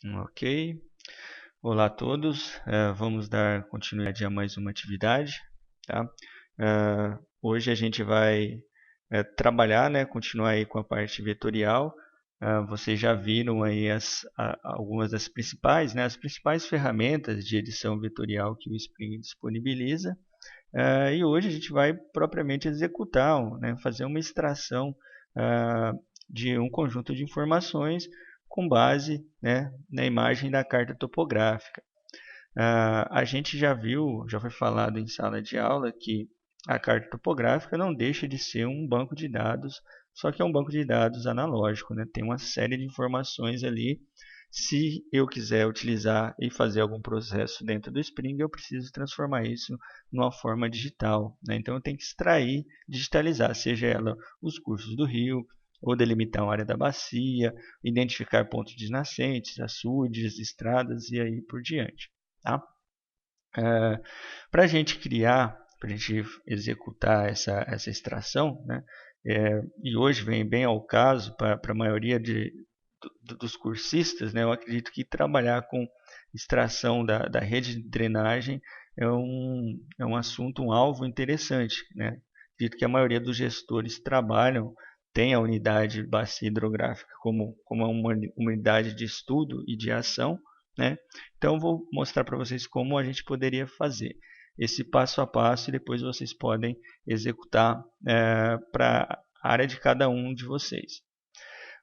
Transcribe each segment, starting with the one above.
Ok. Olá a todos. Vamos dar continuidade a mais uma atividade, tá? Hoje a gente vai trabalhar, né, continuar aí com a parte vetorial. Vocês já viram aí algumas das principais, né, as principais ferramentas de edição vetorial que o Spring disponibiliza. E hoje a gente vai propriamente executar, né, fazer uma extração ah, de um conjunto de informações com base, né, na imagem da carta topográfica. A gente já viu, já foi falado em sala de aula que a carta topográfica não deixa de ser um banco de dados, só que é um banco de dados analógico, né? Tem uma série de informações ali. Se eu quiser utilizar e fazer algum processo dentro do Spring, eu preciso transformar isso numa forma digital, né? Então eu tenho que extrair, digitalizar, seja ela os cursos do rio, ou delimitar uma área da bacia, identificar pontos de nascentes, açudes, estradas e aí por diante. Tá? Para a gente criar, para a gente executar essa extração, né? E hoje vem bem ao caso para a maioria dos cursistas, né? Eu acredito que trabalhar com extração da rede de drenagem é um assunto, um alvo interessante, né? Acredito que a maioria dos gestores trabalham, tem a unidade de bacia hidrográfica como uma unidade de estudo e de ação, né? Então, vou mostrar para vocês como a gente poderia fazer esse passo a passo e depois vocês podem executar para a área de cada um de vocês.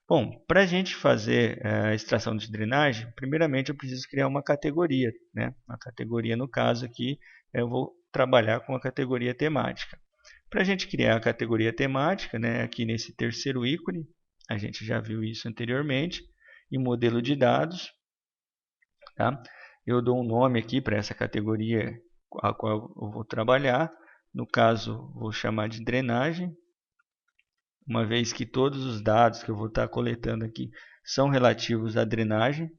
Bom, para a gente fazer a extração de drenagem, primeiramente eu preciso criar uma categoria, né? Uma categoria, no caso aqui, eu vou trabalhar com a categoria temática. Para a gente criar a categoria temática, né, aqui nesse terceiro ícone, a gente já viu isso anteriormente, em modelo de dados, tá? Eu dou um nome aqui para essa categoria a qual eu vou trabalhar. No caso, vou chamar de drenagem, uma vez que todos os dados que eu vou estar coletando aqui são relativos à drenagem.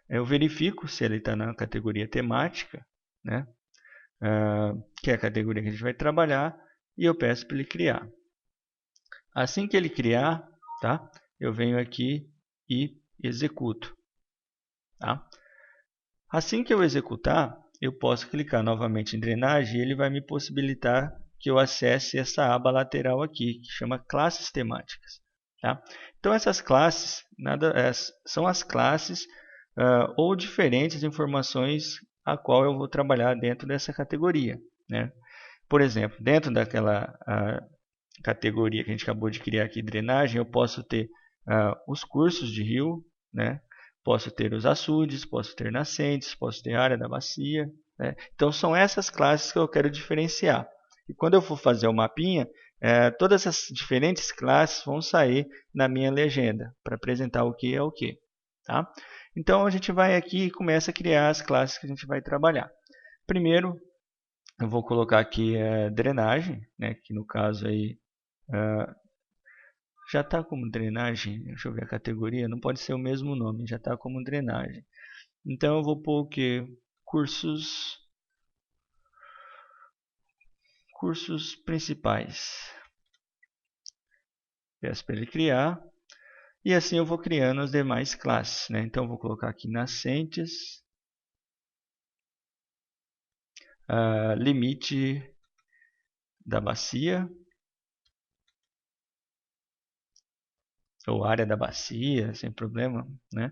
Eu verifico se ele está na categoria temática, né? Que é a categoria que a gente vai trabalhar, e eu peço para ele criar. Assim que ele criar, tá? Eu venho aqui e executo. Tá? Assim que eu executar, eu posso clicar novamente em drenagem e ele vai me possibilitar que eu acesse essa aba lateral aqui, que chama classes temáticas. Tá? Então essas classes são as classes ou diferentes informações a qual eu vou trabalhar dentro dessa categoria. Né? Por exemplo, dentro daquela categoria que a gente acabou de criar aqui, drenagem, eu posso ter os cursos de rio, né? Posso ter os açudes, posso ter nascentes, posso ter área da bacia. Né? Então são essas classes que eu quero diferenciar. E quando eu for fazer o mapinha, todas essas diferentes classes vão sair na minha legenda para apresentar o que é o que. Tá? Então a gente vai aqui e começa a criar as classes que a gente vai trabalhar. Primeiro, eu vou colocar aqui drenagem, né? Que no caso aí já está como drenagem. Deixa eu ver a categoria, não pode ser o mesmo nome, já está como drenagem. Então eu vou pôr o que? Cursos principais. Peço para ele criar. E assim eu vou criando as demais classes. Né? Então eu vou colocar aqui nascentes. Limite da bacia. Ou área da bacia, sem problema. Né?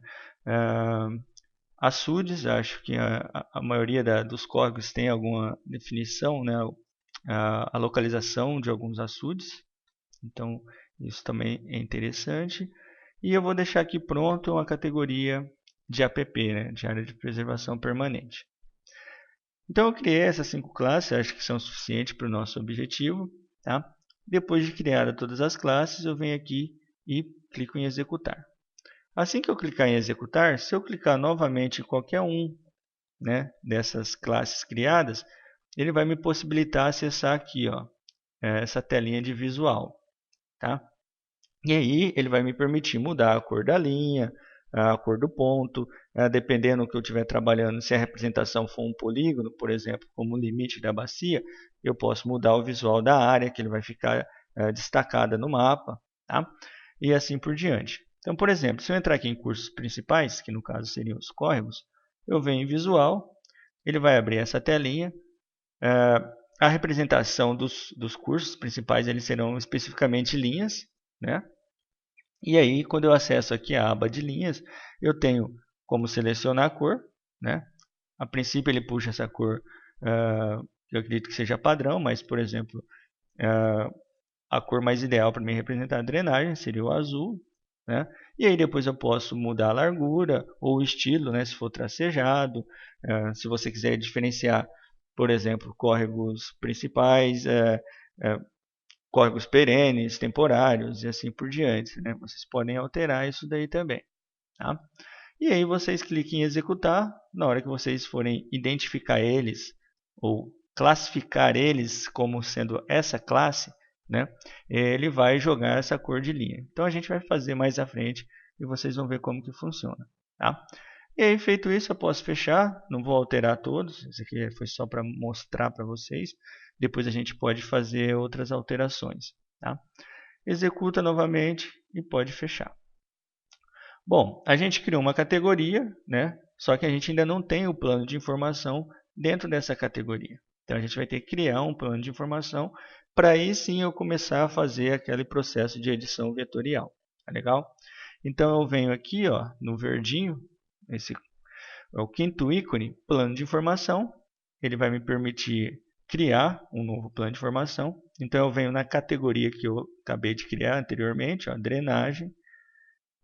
Açudes, acho que a maioria dos códigos tem alguma definição, né? A localização de alguns açudes. Então, isso também é interessante. E eu vou deixar aqui pronto uma categoria de APP, né? De área de preservação permanente. Então, eu criei essas 5 classes, acho que são suficientes para o nosso objetivo. Tá? Depois de criar todas as classes, eu venho aqui e clico em executar. Assim que eu clicar em executar, se eu clicar novamente em qualquer um, né, dessas classes criadas, ele vai me possibilitar acessar aqui, ó, essa telinha de visual. Tá? E aí ele vai me permitir mudar a cor da linha, a cor do ponto, dependendo do que eu estiver trabalhando, se a representação for um polígono, por exemplo, como o limite da bacia, eu posso mudar o visual da área, que ele vai ficar destacada no mapa, tá? E assim por diante. Então, por exemplo, se eu entrar aqui em cursos principais, que no caso seriam os córregos, eu venho em visual, ele vai abrir essa telinha. A representação dos cursos principais eles serão especificamente linhas, né? E aí, quando eu acesso aqui a aba de linhas, eu tenho como selecionar a cor, né? A princípio ele puxa essa cor, eu acredito que seja padrão, mas, por exemplo, a cor mais ideal para me representar a drenagem seria o azul, né? E aí depois eu posso mudar a largura ou o estilo, né? Se for tracejado, se você quiser diferenciar, por exemplo, córregos principais, córregos perenes, temporários e assim por diante, né? Vocês podem alterar isso daí também, tá? E aí vocês cliquem em executar. Na hora que vocês forem identificar eles ou classificar eles como sendo essa classe, né, ele vai jogar essa cor de linha. Então a gente vai fazer mais à frente e vocês vão ver como que funciona. Tá? E aí, feito isso, eu posso fechar. Não vou alterar todos. Isso aqui foi só para mostrar para vocês. Depois a gente pode fazer outras alterações. Tá? Executa novamente e pode fechar. Bom, a gente criou uma categoria, né? Só que a gente ainda não tem o plano de informação dentro dessa categoria. Então a gente vai ter que criar um plano de informação para aí sim eu começar a fazer aquele processo de edição vetorial. Tá legal? Então eu venho aqui, ó, no verdinho, esse é o quinto ícone, plano de informação. Ele vai me permitir criar um novo plano de informação. Então eu venho na categoria que eu acabei de criar anteriormente, ó, drenagem.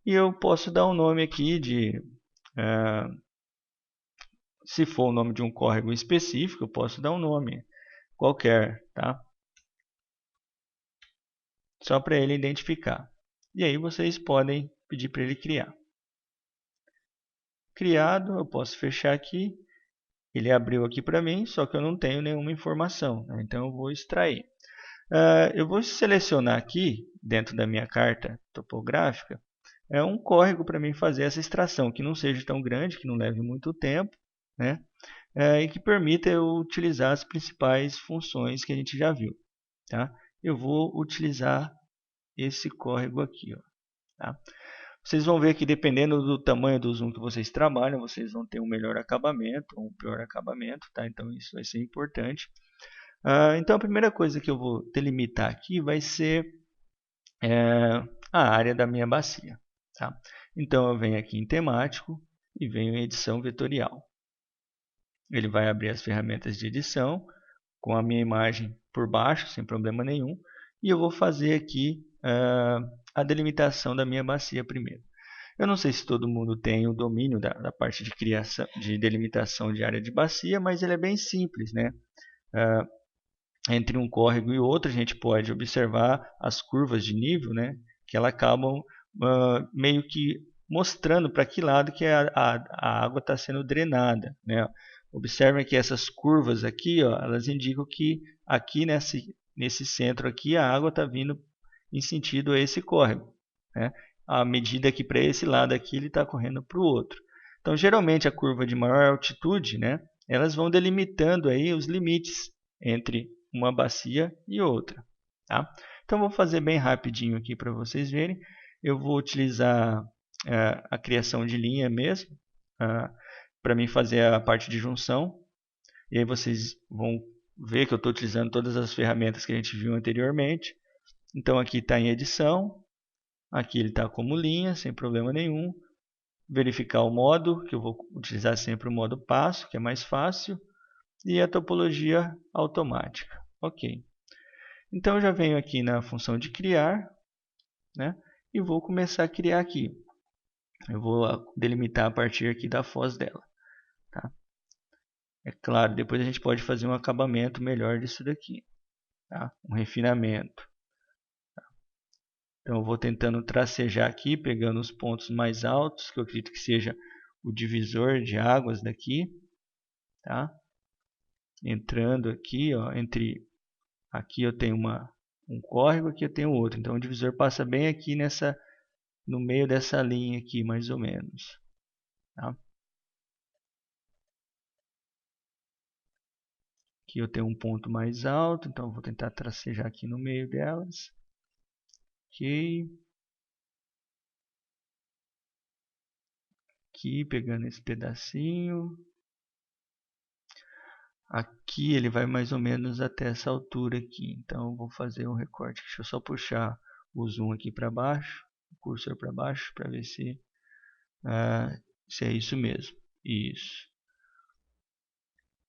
E eu posso dar um nome aqui de, se for o nome de um córrego específico, eu posso dar um nome qualquer, tá? Só para ele identificar. E aí vocês podem pedir para ele criar. Criado, eu posso fechar aqui. Ele abriu aqui para mim, só que eu não tenho nenhuma informação, né? Então eu vou extrair. Eu vou selecionar aqui, dentro da minha carta topográfica, um córrego para mim fazer essa extração, que não seja tão grande, que não leve muito tempo, né? E que permita eu utilizar as principais funções que a gente já viu. Tá? Eu vou utilizar esse córrego aqui. Ó, tá? Vocês vão ver que dependendo do tamanho do zoom que vocês trabalham, vocês vão ter um melhor acabamento ou um pior acabamento. Tá? Então isso vai ser importante. Então a primeira coisa que eu vou delimitar aqui vai ser a área da minha bacia. Tá? Então eu venho aqui em temático e venho em edição vetorial. Ele vai abrir as ferramentas de edição com a minha imagem por baixo, sem problema nenhum. E eu vou fazer aqui a delimitação da minha bacia primeiro. Eu não sei se todo mundo tem o domínio da parte de criação, de delimitação de área de bacia, mas ele é bem simples, né? Entre um córrego e outro, a gente pode observar as curvas de nível, né? Que elas acabam meio que mostrando para que lado que a água está sendo drenada, né? Observem que essas curvas aqui, ó, elas indicam que aqui nesse centro aqui a água está vindo em sentido a esse córrego, né? À medida que para esse lado aqui ele está correndo para o outro. Então, geralmente a curva de maior altitude, né? Elas vão delimitando aí os limites entre uma bacia e outra. Tá? Então, vou fazer bem rapidinho aqui para vocês verem. Eu vou utilizar a criação de linha mesmo, para mim fazer a parte de junção. E aí vocês vão ver que eu estou utilizando todas as ferramentas que a gente viu anteriormente. Então aqui está em edição, aqui ele está como linha, sem problema nenhum. Verificar o modo, que eu vou utilizar sempre o modo passo, que é mais fácil. E a topologia automática. Ok. Então eu já venho aqui na função de criar, né? E vou começar a criar aqui. Eu vou delimitar a partir aqui da foz dela. Tá? É claro, depois a gente pode fazer um acabamento melhor disso daqui. Tá? Um refinamento. Então eu vou tentando tracejar aqui, pegando os pontos mais altos, que eu acredito que seja o divisor de águas daqui. Tá? Entrando aqui, ó, aqui eu tenho um córrego, aqui eu tenho outro. Então o divisor passa bem aqui no meio dessa linha aqui, mais ou menos. Tá? Aqui eu tenho um ponto mais alto, então eu vou tentar tracejar aqui no meio delas. Ok. Aqui, pegando esse pedacinho. Aqui ele vai mais ou menos até essa altura aqui. Então eu vou fazer um recorte. Deixa eu só puxar o zoom aqui para baixo, o cursor para baixo, para ver se é isso mesmo. Isso.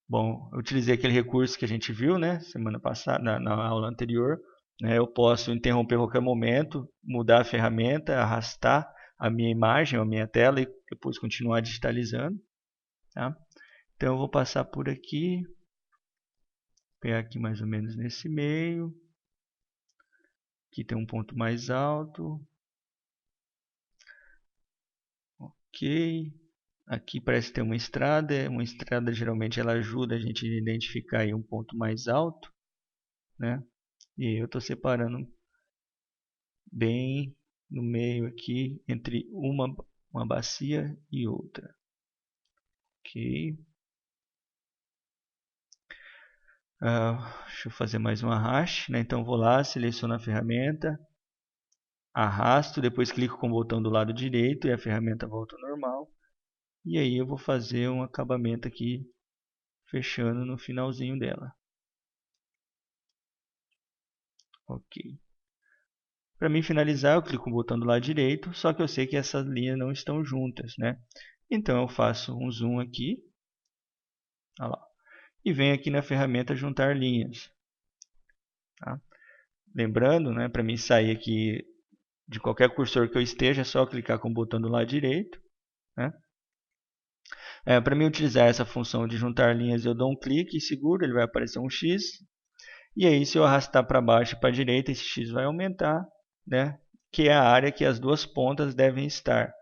Bom, eu utilizei aquele recurso que a gente viu, né, semana passada, na aula anterior. Né, eu posso interromper a qualquer momento, mudar a ferramenta, arrastar a minha imagem, a minha tela e depois continuar digitalizando. Tá? Então eu vou passar por aqui, pegar aqui mais ou menos nesse meio. Aqui tem um ponto mais alto. Ok. Aqui parece ter uma estrada. Uma estrada geralmente ela ajuda a gente a identificar aí um ponto mais alto, né? E eu estou separando bem no meio aqui entre uma bacia e outra. Ok. Deixa eu fazer mais um arraste, né? Então vou lá, seleciono a ferramenta, arrasto, depois clico com o botão do lado direito e a ferramenta volta ao normal. E aí eu vou fazer um acabamento aqui, fechando no finalzinho dela. Ok. Para mim finalizar, eu clico no botão do lado direito, só que eu sei que essas linhas não estão juntas, né? Então eu faço um zoom aqui, olha lá, e venho aqui na ferramenta juntar linhas. Tá? Lembrando, né, para mim sair aqui de qualquer cursor que eu esteja, é só clicar com o botão do lado direito. Né? Para mim utilizar essa função de juntar linhas, eu dou um clique e seguro, ele vai aparecer um X. E aí, se eu arrastar para baixo e para a direita, esse X vai aumentar, né? Que é a área que as duas pontas devem estar.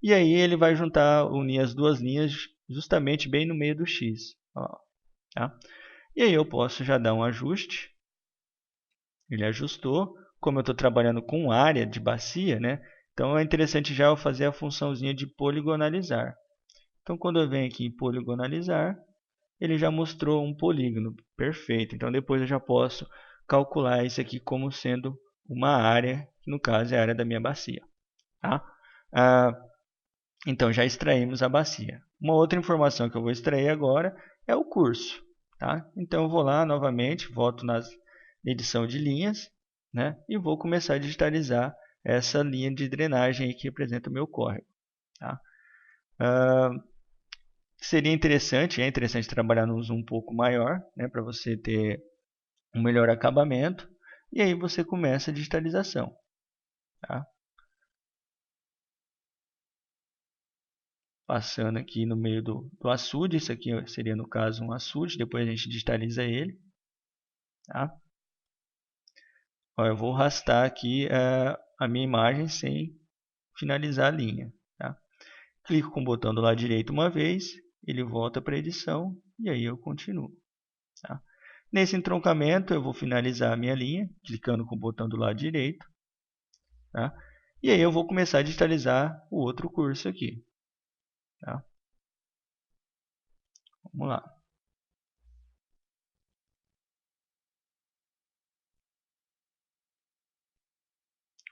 E aí ele vai unir as duas linhas justamente bem no meio do X. Ó, tá? E aí eu posso já dar um ajuste. Ele ajustou. Como eu estou trabalhando com área de bacia, né? Então é interessante já eu fazer a funçãozinha de poligonalizar. Então quando eu venho aqui em poligonalizar, ele já mostrou um polígono. Perfeito. Então depois eu já posso calcular isso aqui como sendo uma área, que no caso é a área da minha bacia. Tá? Então já extraímos a bacia. Uma outra informação que eu vou extrair agora é o curso. Tá? Então eu vou lá novamente, volto na edição de linhas, né? E vou começar a digitalizar essa linha de drenagem que representa o meu córrego. Tá? Seria interessante, é interessante trabalhar num zoom um pouco maior, né, para você ter um melhor acabamento. E aí você começa a digitalização. Tá? Passando aqui no meio do açude, isso aqui seria no caso um açude, depois a gente digitaliza ele. Tá? Ó, eu vou arrastar aqui a minha imagem sem finalizar a linha. Tá? Clico com o botão do lado direito uma vez, ele volta para a edição e aí eu continuo. Tá? Nesse entroncamento eu vou finalizar a minha linha, clicando com o botão do lado direito. Tá? E aí eu vou começar a digitalizar o outro curso aqui. Tá? Vamos lá.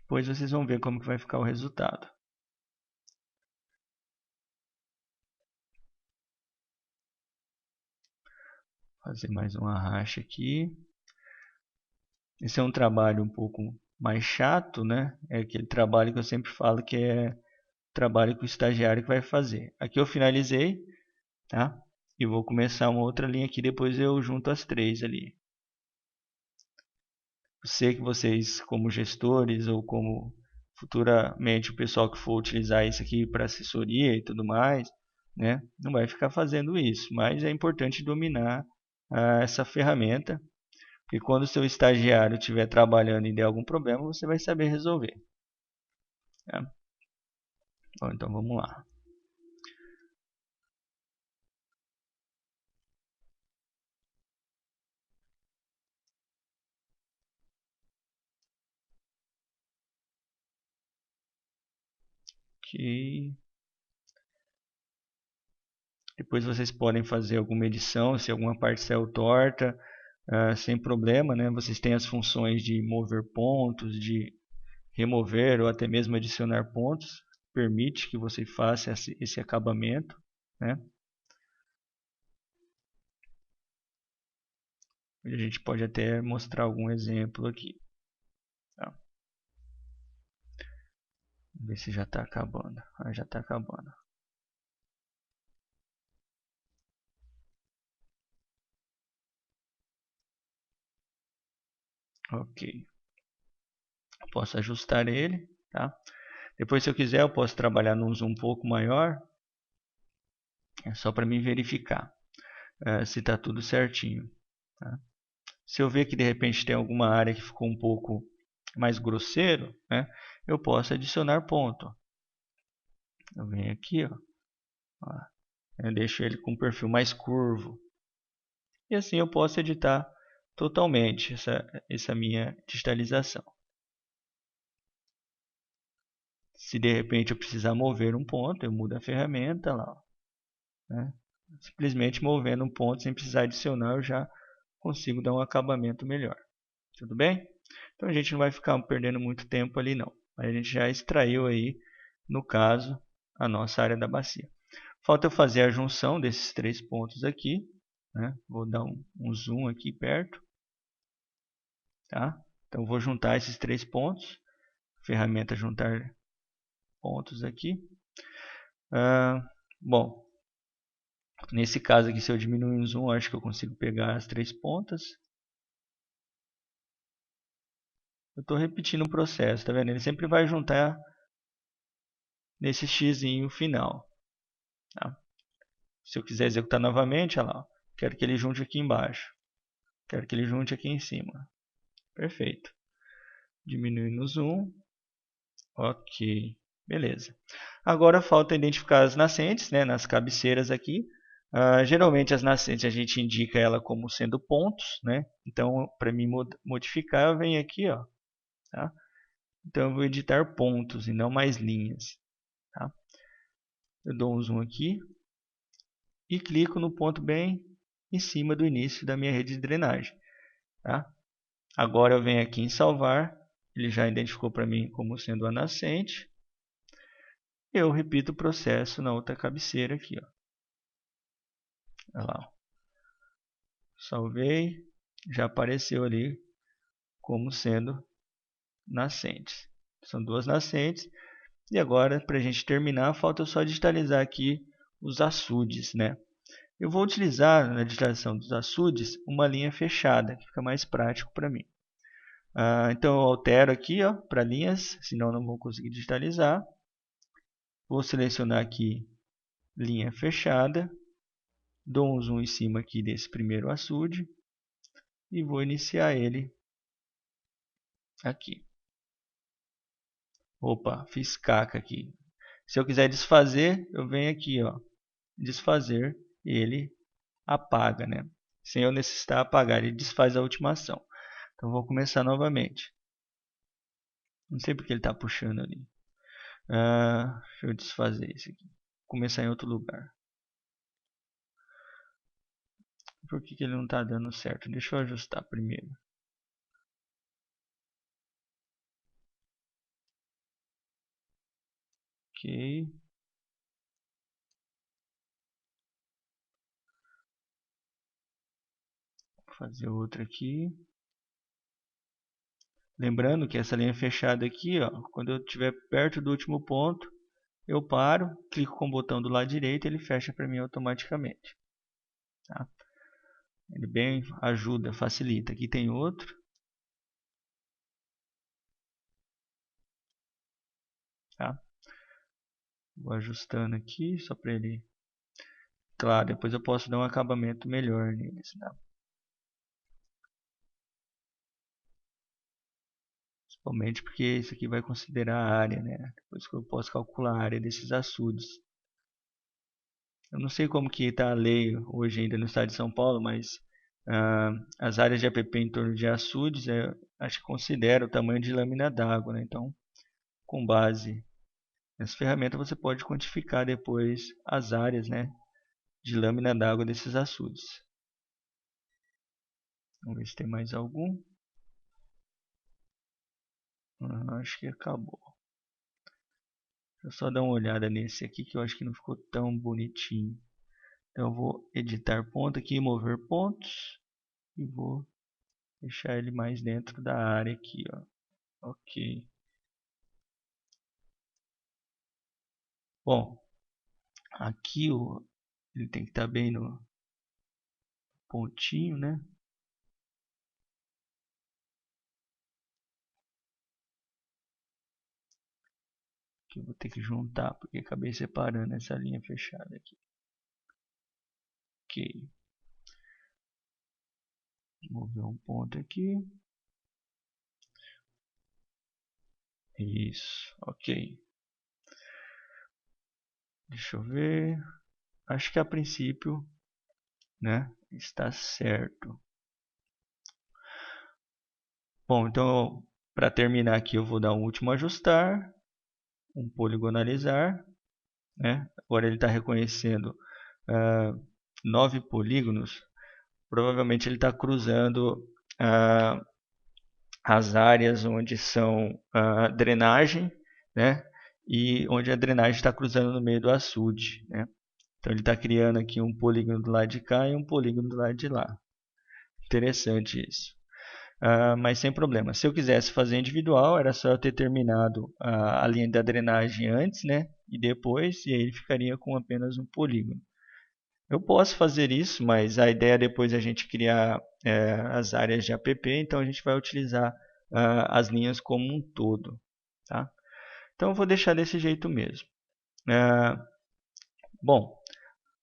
Depois vocês vão ver como que vai ficar o resultado. Fazer mais um arraste aqui. Esse é um trabalho um pouco mais chato, né? É aquele trabalho que eu sempre falo que é trabalho que o estagiário que vai fazer. Aqui eu finalizei, tá? E vou começar uma outra linha aqui, depois eu junto as três ali. Eu sei que vocês, como gestores ou como futuramente o pessoal que for utilizar isso aqui para assessoria e tudo mais, né? Não vai ficar fazendo isso, mas é importante dominar essa ferramenta, porque quando o seu estagiário estiver trabalhando e der algum problema, você vai saber resolver. Tá? Bom, então vamos lá. Ok. Depois vocês podem fazer alguma edição, se alguma parte saiu torta, sem problema, né? Vocês têm as funções de mover pontos, de remover ou até mesmo adicionar pontos. permite que você faça esse acabamento, né? A gente pode até mostrar algum exemplo aqui. Tá? Vamos ver se já está acabando. Ah, já está acabando. Ok. Posso ajustar ele, tá? Depois, se eu quiser, eu posso trabalhar num zoom um pouco maior. É só para mim verificar se está tudo certinho. Tá? Se eu ver que de repente tem alguma área que ficou um pouco mais grosseiro, né, eu posso adicionar ponto. Eu venho aqui, ó, eu deixo ele com um perfil mais curvo. E assim eu posso editar totalmente essa minha digitalização. Se de repente eu precisar mover um ponto, eu mudo a ferramenta lá. Né? Simplesmente movendo um ponto sem precisar adicionar, eu já consigo dar um acabamento melhor. Tudo bem? Então a gente não vai ficar perdendo muito tempo ali não. A gente já extraiu aí, no caso, a nossa área da bacia. Falta eu fazer a junção desses três pontos aqui. Né? Vou dar um zoom aqui perto. Tá? Então vou juntar esses três pontos. Ferramenta juntar pontos aqui. Bom, nesse caso aqui, se eu diminuir o zoom, acho que eu consigo pegar as três pontas. Eu estou repetindo o processo, tá vendo? Ele sempre vai juntar nesse xzinho final. Tá? Se eu quiser executar novamente, olha lá, quero que ele junte aqui embaixo. Quero que ele junte aqui em cima. Perfeito. Diminuindo o zoom. Ok. Beleza. Agora falta identificar as nascentes, né, nas cabeceiras aqui. Geralmente as nascentes a gente indica ela como sendo pontos, né? Então, para mim modificar, eu venho aqui, ó, tá? Então eu vou editar pontos e não mais linhas, tá? Eu dou um zoom aqui e clico no ponto bem em cima do início da minha rede de drenagem, tá? Agora eu venho aqui em salvar, ele já identificou para mim como sendo a nascente. Eu repito o processo na outra cabeceira aqui, ó. Olha lá, salvei, já apareceu ali como sendo nascentes. São duas nascentes. E agora, para a gente terminar, falta só digitalizar aqui os açudes, né? Eu vou utilizar na digitalização dos açudes uma linha fechada, que fica mais prático para mim. Então eu altero aqui para linhas, senão não vou conseguir digitalizar. Vou selecionar aqui linha fechada, dou um zoom em cima aqui desse primeiro açude e vou iniciar ele aqui. Opa, fiz caca aqui. Se eu quiser desfazer, eu venho aqui, ó, desfazer, e ele apaga, né? Sem eu necessitar apagar, ele desfaz a última ação. Então vou começar novamente. Não sei porque ele está puxando ali. Deixa eu desfazer isso aqui. Começar em outro lugar. Por que ele não está dando certo? Deixa eu ajustar primeiro. Ok. Vou fazer outra aqui. Lembrando que essa linha fechada aqui, ó, quando eu estiver perto do último ponto, eu paro, clico com o botão do lado direito e ele fecha para mim automaticamente. Tá? Ele bem ajuda, facilita. Aqui tem outro. Tá? Vou ajustando aqui só para ele. Claro, depois eu posso dar um acabamento melhor neles. Tá? Principalmente porque isso aqui vai considerar a área, né? Depois que eu posso calcular a área desses açudes. Eu não sei como que está a lei hoje ainda no estado de São Paulo, mas as áreas de APP em torno de açudes, acho que considera o tamanho de lâmina d'água, né? Então, com base nessa ferramenta, você pode quantificar depois as áreas, né, de lâmina d'água desses açudes. Vamos ver se tem mais algum. Acho que acabou. eu só dar uma olhada nesse aqui que eu acho que não ficou tão bonitinho. Então eu vou editar ponto aqui, mover pontos e vou deixar ele mais dentro da área aqui, ó. Ok. Bom, aqui ele tem que estar bem no pontinho, né? Aqui eu vou ter que juntar porque acabei separando essa linha fechada aqui. Ok. Vou mover um ponto aqui. Isso, ok. Deixa eu ver. Acho que a princípio, né, está certo. Bom, então para terminar aqui eu vou dar um último ajustar, um poligonalizar, né? Agora ele está reconhecendo 9 polígonos. Provavelmente ele está cruzando as áreas onde são drenagem, né? E onde a drenagem está cruzando no meio do açude, né? Então ele está criando aqui um polígono do lado de cá e um polígono do lado de lá. Interessante isso. Mas sem problema. Se eu quisesse fazer individual, era só eu ter terminado a linha da drenagem antes, né? E depois, e aí ele ficaria com apenas um polígono. Eu posso fazer isso, mas a ideia é depois a gente criar as áreas de app, então a gente vai utilizar as linhas como um todo. Tá? Então eu vou deixar desse jeito mesmo. Bom,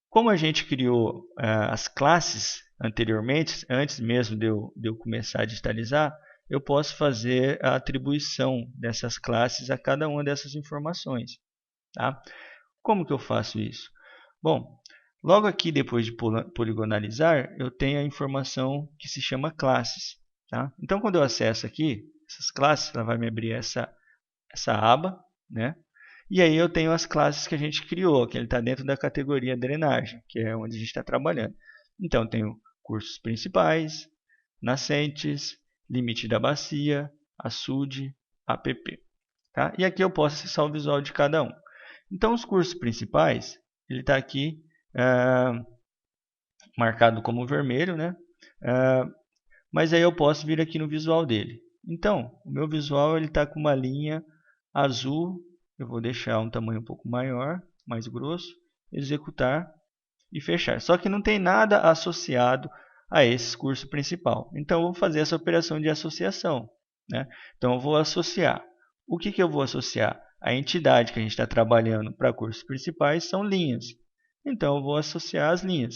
como a gente criou as classes anteriormente, antes mesmo de eu começar a digitalizar, eu posso fazer a atribuição dessas classes a cada uma dessas informações. Tá? Como que eu faço isso? Bom, logo aqui depois de poligonalizar, eu tenho a informação que se chama classes. Tá? Então, quando eu acesso aqui, essas classes, ela vai me abrir essa aba, né? E aí eu tenho as classes que a gente criou, que ele está dentro da categoria drenagem, que é onde a gente está trabalhando. Então, eu tenho cursos principais, nascentes, limite da bacia, açude, app. Tá? E aqui eu posso acessar o visual de cada um. Então, os cursos principais, ele está aqui marcado como vermelho, né? Mas aí eu posso vir aqui no visual dele. Então, o meu visual está com uma linha azul. Eu vou deixar um tamanho um pouco maior, mais grosso, executar e fechar. Só que não tem nada associado a esse curso principal. Então, eu vou fazer essa operação de associação, né? Então, eu vou associar. O que eu vou associar? A entidade que a gente está trabalhando para cursos principais são linhas. Então, eu vou associar as linhas.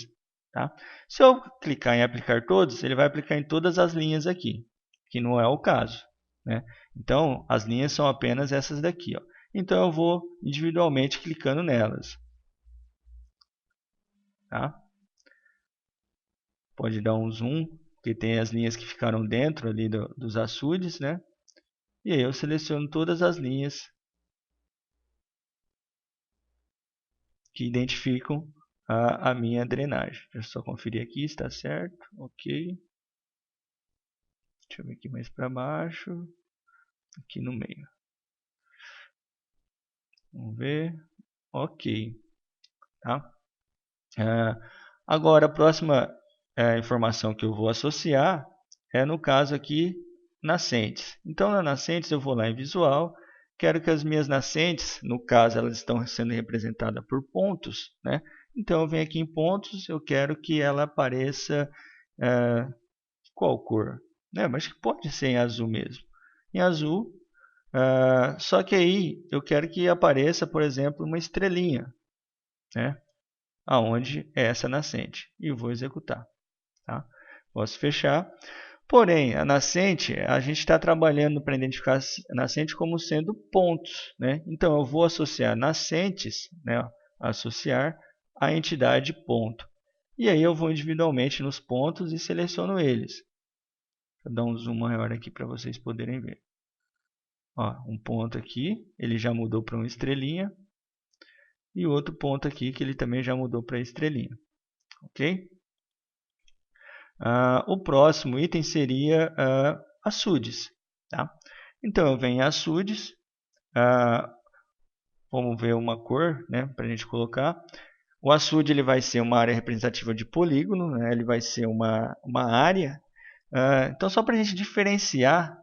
Tá? Se eu clicar em aplicar todos, ele vai aplicar em todas as linhas aqui, que não é o caso, né? Então, as linhas são apenas essas daqui, ó. Então, eu vou individualmente clicando nelas. Tá? Pode dar um zoom, porque tem as linhas que ficaram dentro ali dos açudes, né? E aí eu seleciono todas as linhas que identificam a minha drenagem. Deixa eu só conferir aqui, está certo, ok. Deixa eu ver aqui mais para baixo, aqui no meio. Vamos ver, ok. Tá? Agora, a próxima informação que eu vou associar é, no caso aqui, nascentes. Então, na nascentes, eu vou lá em visual, quero que as minhas nascentes, no caso, elas estão sendo representadas por pontos, né? Então, eu venho aqui em pontos, eu quero que ela apareça qual cor? Né? Mas pode ser em azul mesmo. Em azul, só que aí eu quero que apareça, por exemplo, uma estrelinha, né? Aonde é essa nascente. E eu vou executar. Tá? Posso fechar. Porém, a nascente, a gente está trabalhando para identificar a nascente como sendo pontos, né? Então, eu vou associar nascentes, né? Associar a entidade ponto. E aí eu vou individualmente nos pontos e seleciono eles. Vou dar um zoom maior aqui para vocês poderem ver. Ó, um ponto aqui, ele já mudou para uma estrelinha. E outro ponto aqui que ele também já mudou para estrelinha. Ok? O próximo item seria açudes. Tá? Então, eu venho em açudes. vamos ver uma cor, né, para a gente colocar. O açude ele vai ser uma área representativa de polígono, né, ele vai ser uma área. Então, só para a gente diferenciar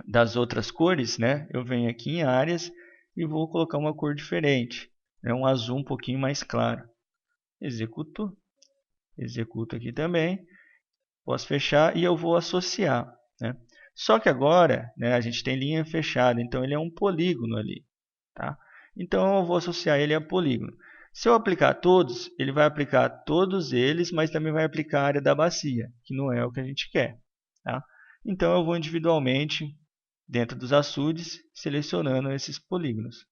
das outras cores, né, eu venho aqui em áreas e vou colocar uma cor diferente, né, um azul um pouquinho mais claro. Executo aqui também. Posso fechar e eu vou associar, né? Só que agora, né, a gente tem linha fechada, então ele é um polígono ali. Tá? Então eu vou associar ele a polígono. Se eu aplicar todos, ele vai aplicar todos eles, mas também vai aplicar a área da bacia, que não é o que a gente quer. Tá? Então eu vou individualmente, dentro dos açudes, selecionando esses polígonos.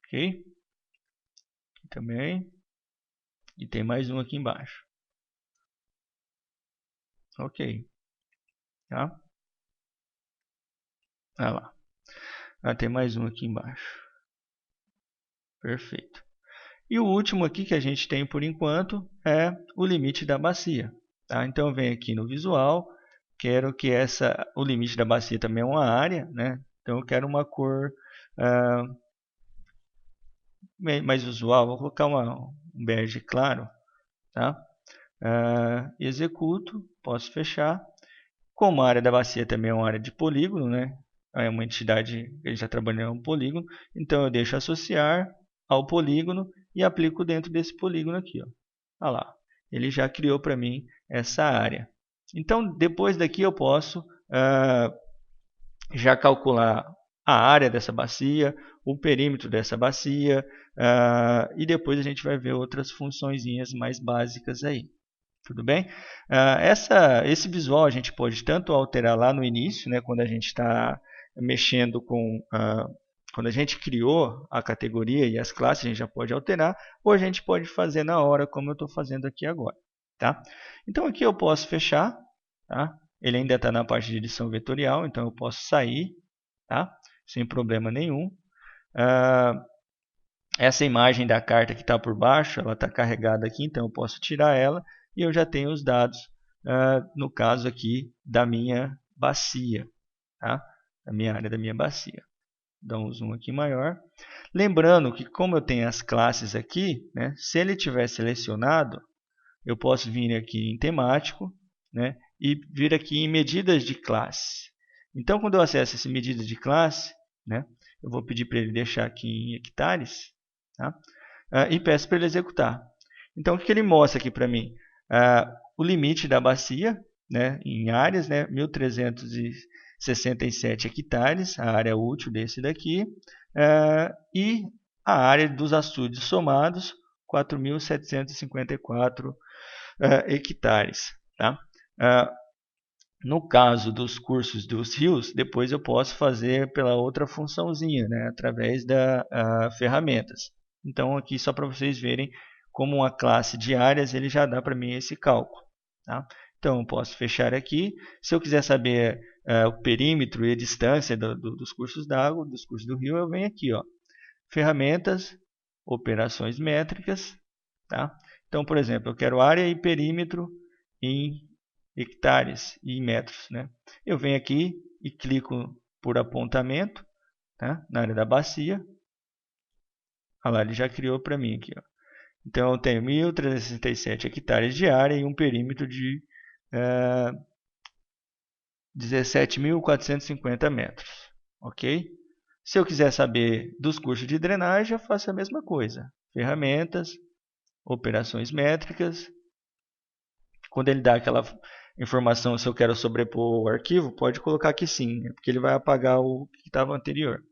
Ok? Aqui também. E tem mais um aqui embaixo. Ok. Tá? Ah lá. Tem mais um aqui embaixo. Perfeito. E o último aqui que a gente tem por enquanto é o limite da bacia. Tá? Então eu venho aqui no visual, quero que o limite da bacia também é uma área, né? Então eu quero uma cor mais usual, vou colocar um bege claro. Tá? Executo, posso fechar. Como a área da bacia também é uma área de polígono, né? É uma entidade que a gente está trabalhando em um polígono, então eu deixo associar ao polígono e aplico dentro desse polígono aqui. Ó. Olha lá, ele já criou para mim essa área. Então, depois daqui eu posso já calcular a área dessa bacia, o perímetro dessa bacia, e depois a gente vai ver outras funçõezinhas mais básicas aí. Tudo bem? Esse visual a gente pode tanto alterar lá no início, né, quando a gente está mexendo com... quando a gente criou a categoria e as classes, a gente já pode alterar, ou a gente pode fazer na hora, como eu estou fazendo aqui agora. Tá? Então aqui eu posso fechar, tá? Ele ainda está na parte de edição vetorial, então eu posso sair, tá? Sem problema nenhum. Essa imagem da carta que está por baixo, ela está carregada aqui, então eu posso tirar ela e eu já tenho os dados, no caso aqui, da minha bacia, tá? Da minha área da minha bacia. Dá um zoom aqui maior. Lembrando que como eu tenho as classes aqui, né, se ele tiver selecionado, eu posso vir aqui em temático, né, e vir aqui em medidas de classe. Então, quando eu acesso esse medidas de classe, né, eu vou pedir para ele deixar aqui em hectares, tá? E peço para ele executar. Então, o que ele mostra aqui para mim? O limite da bacia, né, em áreas, né, 1.367 hectares, a área útil desse daqui, e a área dos açudes somados, 4.754 hectares. Tá? No caso dos cursos dos rios, depois eu posso fazer pela outra funçãozinha, né, através da ferramentas. Então, aqui só para vocês verem como uma classe de áreas, ele já dá para mim esse cálculo. Tá? Então, eu posso fechar aqui. Se eu quiser saber o perímetro e a distância dos cursos d'água, dos cursos do rio, eu venho aqui, ó, ferramentas, operações métricas. Tá? Então, por exemplo, eu quero área e perímetro em hectares e metros. Né? Eu venho aqui e clico por apontamento, tá? Na área da bacia. Olha lá, ele já criou para mim aqui. Ó. Então, eu tenho 1.367 hectares de área e um perímetro de 17.450 metros. Ok? Se eu quiser saber dos cursos de drenagem, eu faço a mesma coisa. Ferramentas, operações métricas. Quando ele dá aquela informação se eu quero sobrepor o arquivo, pode colocar que sim, porque ele vai apagar o que estava anterior.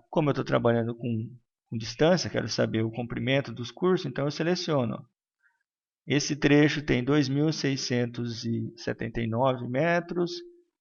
Como eu estou trabalhando com distância, quero saber o comprimento dos cursos, então eu seleciono. Esse trecho tem 2.679 metros,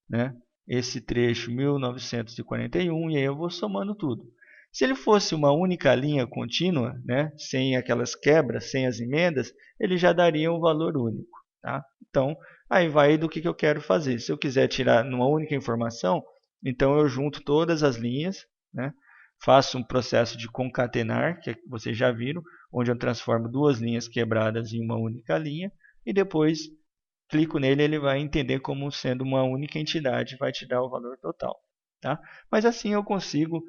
né? Esse trecho 1.941, e aí eu vou somando tudo. Se ele fosse uma única linha contínua, né, sem aquelas quebras, sem as emendas, ele já daria um valor único. Tá? Então, aí vai do que eu quero fazer. Se eu quiser tirar numa única informação, então eu junto todas as linhas, né, faço um processo de concatenar, que vocês já viram, onde eu transformo duas linhas quebradas em uma única linha, e depois clico nele, ele vai entender como sendo uma única entidade, vai te dar o valor total. tá? Mas assim eu consigo,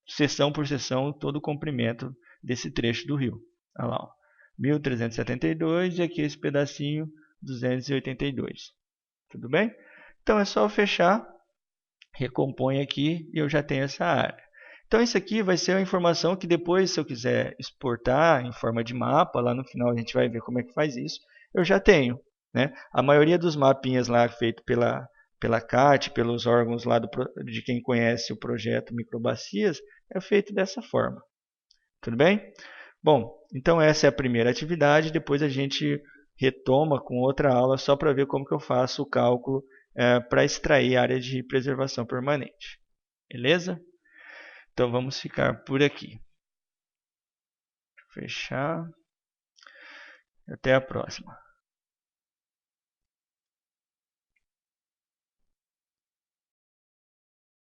seção por seção, todo o comprimento desse trecho do rio. Olha lá, ó, 1372 e aqui esse pedacinho 282. Tudo bem? Então é só eu fechar, recompõe aqui e eu já tenho essa área. Então isso aqui vai ser a informação que depois, se eu quiser exportar em forma de mapa, lá no final a gente vai ver como é que faz isso, eu já tenho, né? A maioria dos mapinhas lá feito pela CAT, pelos órgãos lá de quem conhece o projeto Microbacias, é feito dessa forma. Tudo bem? Bom, então essa é a primeira atividade, depois a gente retoma com outra aula só para ver como que eu faço o cálculo para extrair a área de preservação permanente. Beleza? Então vamos ficar por aqui. Fechar. Até a próxima.